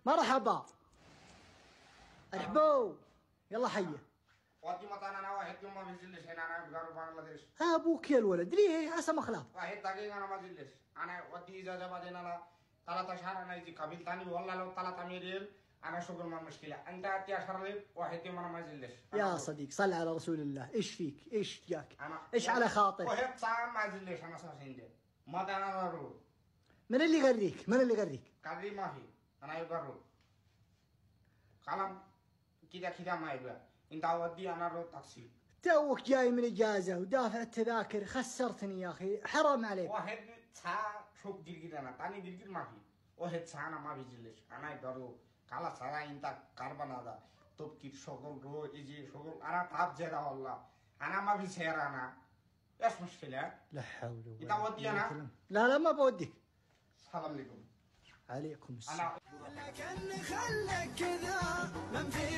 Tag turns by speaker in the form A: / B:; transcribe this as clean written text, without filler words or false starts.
A: مرحبا. ارحبوا. يلا حيه.
B: ودي مطانا انا واحد يوم ما بيجلش هنا انا بقرب بنغلاديش.
A: ابوك يا الولد ليه عسى مخلاف.
B: واحد دقيقة انا ما جلش. انا ودي اجازة بعدين انا 13 انا يجي قبيل ثاني والله لو 3 مليون انا شغل ما مشكلة. انت اتي اشرب واحد يوم انا ما جلش.
A: يا صديق صل على رسول الله. ايش فيك؟ ايش جاك؟
B: انا
A: ايش على خاطر؟
B: واحد ساعة ما جلش انا ساسين دي. ما انا ضروري.
A: من اللي يغريك؟ من اللي يغريك؟
B: قدري ما في. انا يقرب. كلام كذا ما يبغى. انت ودي انا رو تاكسي.
A: توك جاي من اجازه ودافع التذاكر، خسرتني يا اخي، حرام عليك.
B: واحد ساعة شوف جرجير انا تاني جرجير ما في. واحد ساعة انا ما بيجلش. انا يقرب. خلاص انا انت كربان هذا. طب كيف شغل رو يجي شغل انا تعب زيادة والله. انا ما بيصير انا. ايش مشكلة؟
A: لا حول ولا
B: انت ودي انا؟
A: لا ما بوديك.
B: السلام عليكم.
A: عليكم السلام.
C: لكن خلك كذا من في